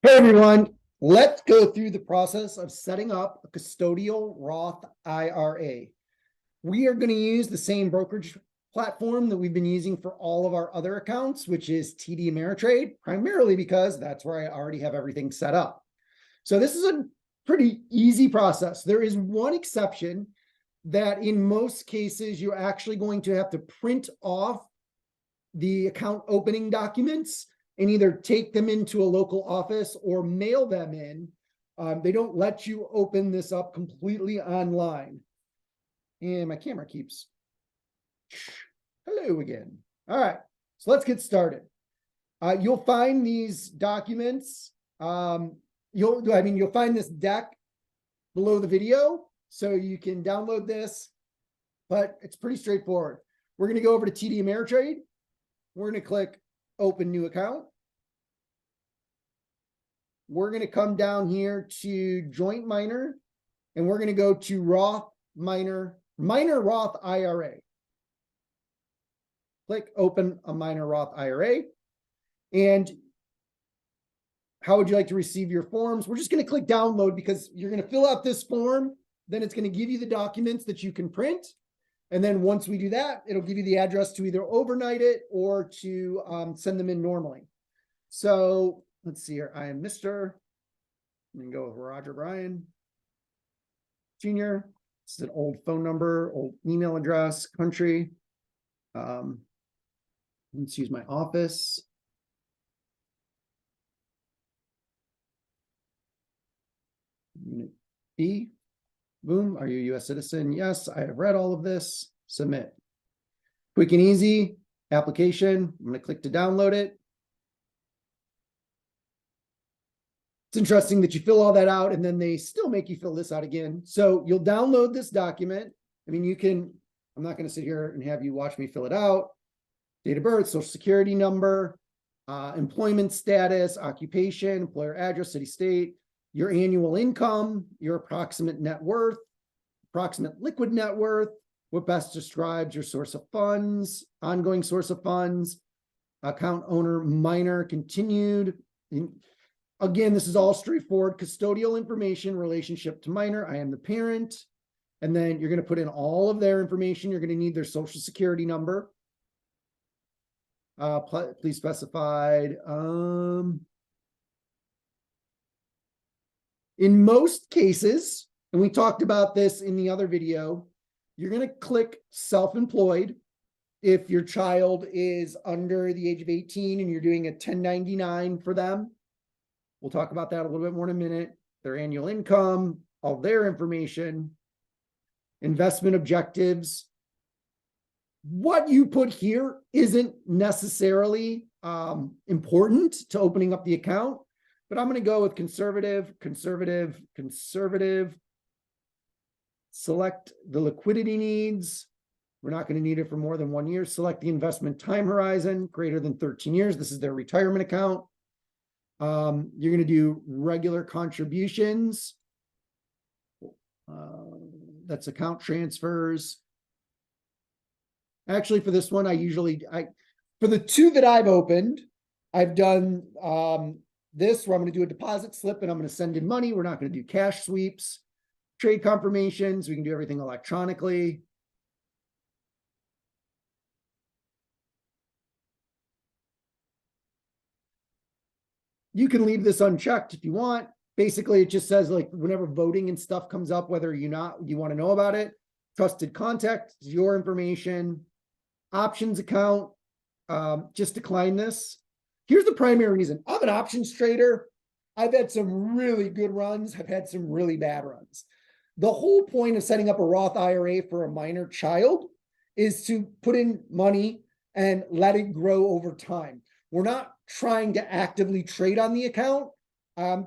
Hey everyone, let's go through the process of setting up a custodial Roth IRA. We are going to use the same brokerage platform that we've been using for all of our other accounts, which is TD Ameritrade, primarily because that's where I already have everything set up. So this is a pretty easy process. There is one exception that in most cases, you're actually going to have to print off the account opening documents and either take them into a local office or mail them in. They don't let you open this up completely online. And my camera keeps, hello again. All right, so let's get started. You'll find these documents. You'll find this deck below the video, so you can download this, but it's pretty straightforward. We're going to go over to TD Ameritrade. We're going to click Open New Account. We're going to come down here to Joint Minor, and we're going to go to Roth Minor Roth IRA. Click Open a Minor Roth IRA. And how would you like to receive your forms? We're just going to click Download because you're going to fill out this form. Then it's going to give you the documents that you can print. And then once we do that, it'll give you the address to either overnight it or to send them in normally. So let's see here. I am Mr. I'm going to go with Roger Bryan Jr. This is an old phone number, old email address, country. Let's use my office. Unit B. Boom. Are you a U.S. citizen? Yes, I have read all of this. Submit. Quick and easy application. I'm going to click to download it. It's interesting that you fill all that out and then they still make you fill this out again. So you'll download this document. I mean, you can, I'm not going to sit here and have you watch me fill it out. Date of birth, social security number, employment status, occupation, employer address, city, state, your annual income, your approximate net worth, approximate liquid net worth, what best describes your source of funds, ongoing source of funds, account owner, minor, continued. Again, this is all straightforward. Custodial information, relationship to minor. I am the parent. And then you're going to put in all of their information. You're going to need their social security number. Please specified. In most cases, and we talked about this in the other video, you're going to click self-employed if your child is under the age of 18 and you're doing a 1099 for them. We'll talk about that a little bit more in a minute. Their annual income, all their information, investment objectives. What you put here isn't necessarily important to opening up the account, but I'm going to go with conservative. Select the liquidity needs. We're not going to need it for more than 1 year. Select the investment time horizon, greater than 13 years. This is their retirement account. You're going to do regular contributions. That's account transfers. Actually, for this one, for the two that I've opened, I've done this where I'm going to do a deposit slip and I'm going to send in money. We're not going to do cash sweeps, trade confirmations. We can do everything electronically. You can leave this unchecked if you want. Basically, it just says like whenever voting and stuff comes up, whether you want to know about it. Trusted contact is your information. Options account, just decline this. Here's the primary reason. I'm an options trader. I've had some really good runs. I've had some really bad runs. The whole point of setting up a Roth IRA for a minor child is to put in money and let it grow over time. We're not trying to actively trade on the account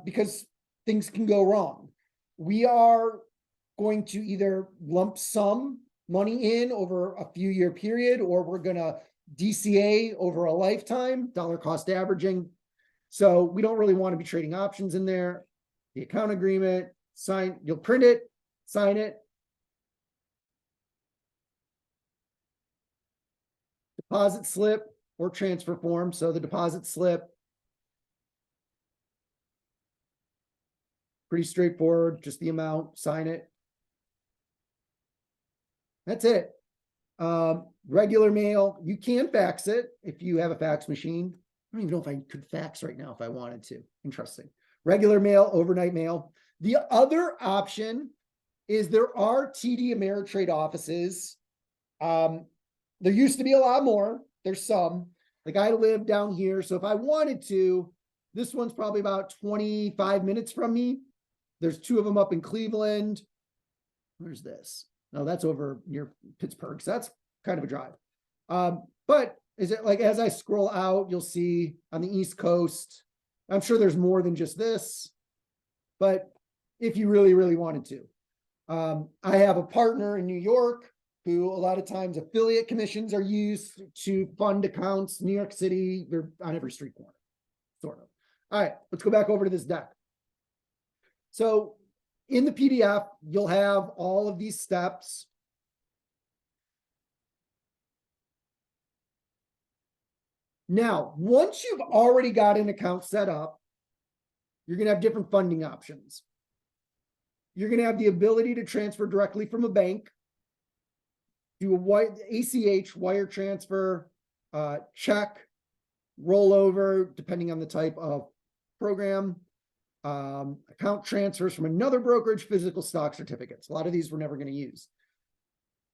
because things can go wrong. We are going to either lump sum money in over a few year period, or we're going to DCA over a lifetime, dollar cost averaging. So we don't really want to be trading options in there. The account agreement, sign, you'll print it, sign it. Deposit slip or transfer form. So the deposit slip. Pretty straightforward, just the amount, sign it. That's it. Regular mail, you can fax it if you have a fax machine. I don't even know if I could fax right now if I wanted to. Interesting. Regular mail, overnight mail. The other option is there are TD Ameritrade offices. There used to be a lot more. There's some. Like I live down here, so if I wanted to, this one's probably about 25 minutes from me. There's two of them up in Cleveland. Where's this? No, that's over near Pittsburgh. So that's kind of a drive. But is it like as I scroll out, you'll see on the East Coast, I'm sure there's more than just this. But if you really, really wanted to. I have a partner in New York who a lot of times affiliate commissions are used to fund accounts. New York City, they're on every street corner, sort of. All right, let's go back over to this deck. So in the PDF, you'll have all of these steps. Now, once you've already got an account set up, you're going to have different funding options. You're going to have the ability to transfer directly from a bank, do a ACH, wire transfer, check, rollover, depending on the type of program, account transfers from another brokerage, physical stock certificates. A lot of these we're never going to use.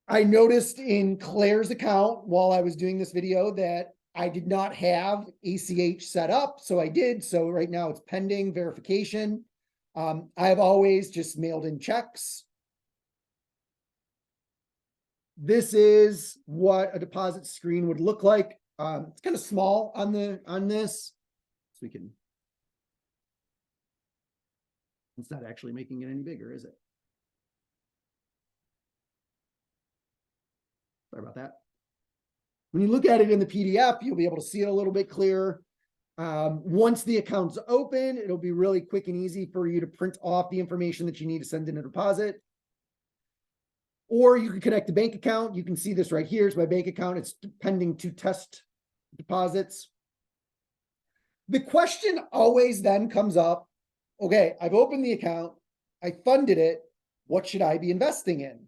I noticed in Claire's account while I was doing this video that I did not have ACH set up, so I did. So right now it's pending verification. I've always just mailed in checks. This is what a deposit screen would look like. It's kind of small on this, so we can. It's not actually making it any bigger, is it? Sorry about that. When you look at it in the PDF, you'll be able to see it a little bit clearer. Once the account's open, it'll be really quick and easy for you to print off the information that you need to send in a deposit. Or you can connect a bank account. You can see this right here. It's my bank account. It's pending to test deposits. The question always then comes up, okay, I've opened the account. I funded it. What should I be investing in?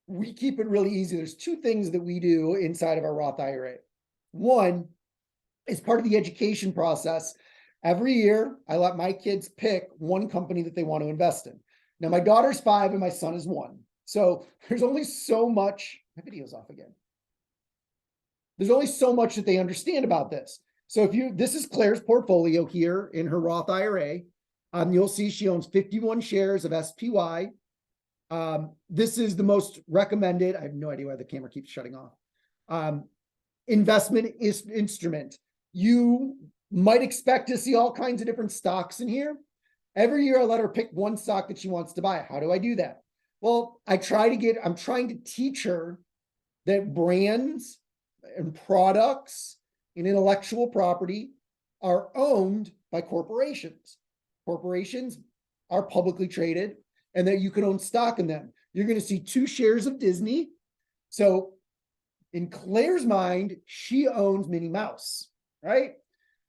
We keep it really easy. There's two things that we do inside of our Roth IRA. One is part of the education process. Every year, I let my kids pick one company that they want to invest in. Now, my daughter's 5 and my son is 1. So there's only so much, my video's off again. There's only so much that they understand about this. So this is Claire's portfolio here in her Roth IRA. You'll see she owns 51 shares of SPY. This is the most recommended. I have no idea why the camera keeps shutting off. Investment instrument. You might expect to see all kinds of different stocks in here. Every year I let her pick one stock that she wants to buy. How do I do that? Well, I'm trying to teach her that brands and products and intellectual property are owned by corporations. Corporations are publicly traded and that you can own stock in them. You're going to see 2 shares of Disney. So in Claire's mind, she owns Minnie Mouse, right?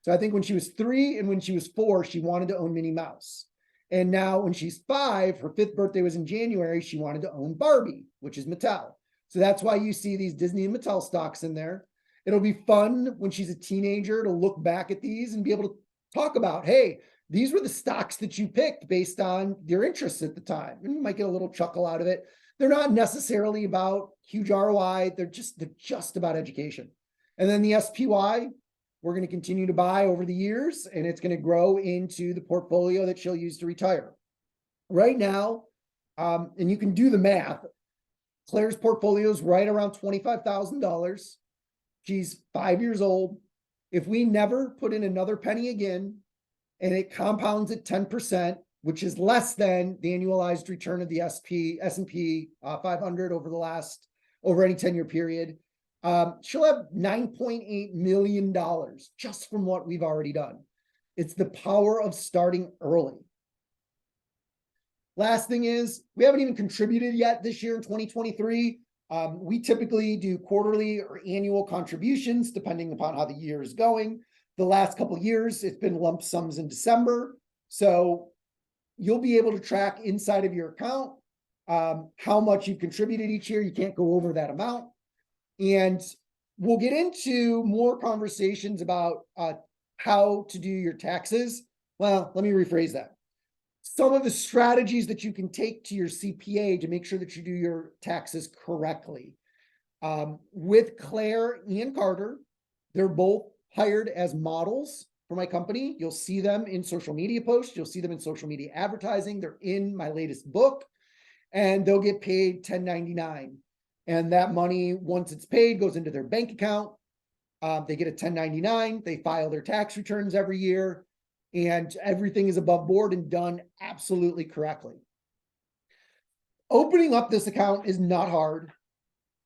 So I think when she was 3 and when she was 4, she wanted to own Minnie Mouse. And now when she's 5, her 5th birthday was in January, she wanted to own Barbie, which is Mattel. So that's why you see these Disney and Mattel stocks in there. It'll be fun when she's a teenager to look back at these and be able to talk about, hey, these were the stocks that you picked based on your interests at the time. And you might get a little chuckle out of it. They're not necessarily about huge ROI. They're just about education. And then the SPY, we're going to continue to buy over the years, and it's going to grow into the portfolio that she'll use to retire. Right now, and you can do the math, Claire's portfolio is right around $25,000. She's 5 years old. If we never put in another penny again, and it compounds at 10%, which is less than the annualized return of the S&P 500 over any 10-year period, she'll have $9.8 million just from what we've already done. It's the power of starting early. Last thing is, we haven't even contributed yet this year in 2023. We typically do quarterly or annual contributions depending upon how the year is going. The last couple of years, it's been lump sums in December. So you'll be able to track inside of your account how much you've contributed each year. You can't go over that amount. And we'll get into more conversations about how to do your taxes. Well, let me rephrase that. Some of the strategies that you can take to your CPA to make sure that you do your taxes correctly. With Claire and Carter, they're both hired as models for my company. You'll see them in social media posts. You'll see them in social media advertising. They're in my latest book, and they'll get paid 1099. And that money, once it's paid, goes into their bank account. They get a 1099. They file their tax returns every year, and everything is above board and done absolutely correctly. Opening up this account is not hard.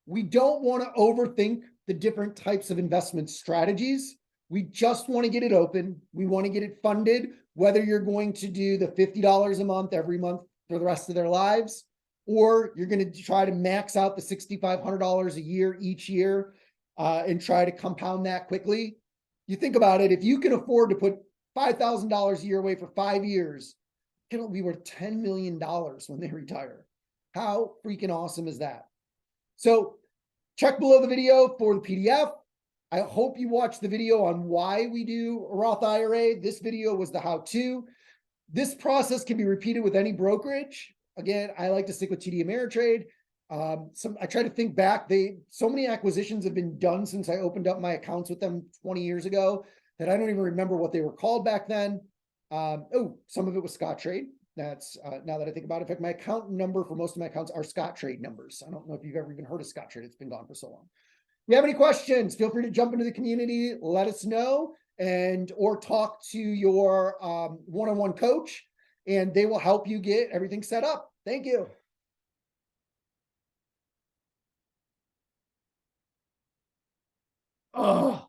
We don't want to overthink the different types of investment strategies. We just want to get it open. We want to get it funded, whether you're going to do the $50 a month every month for the rest of their lives, or you're going to try to max out the $6,500 a year each year and try to compound that quickly. You think about it, if you can afford to put $5,000 a year away for 5 years, it'll be worth $10 million when they retire. How freaking awesome is that? So check below the video for the PDF. I hope you watched the video on why we do a Roth IRA. This video was the how-to. This process can be repeated with any brokerage. Again, I like to stick with TD Ameritrade. I try to think back. So many acquisitions have been done since I opened up my accounts with them 20 years ago that I don't even remember what they were called back then. Some of it was Scottrade. That's now that I think about it. In fact, my account number for most of my accounts are Scottrade numbers. I don't know if you've ever even heard of Scottrade. It's been gone for so long. If you have any questions, feel free to jump into the community, let us know, or talk to your one-on-one coach, and they will help you get everything set up. Thank you. Oh.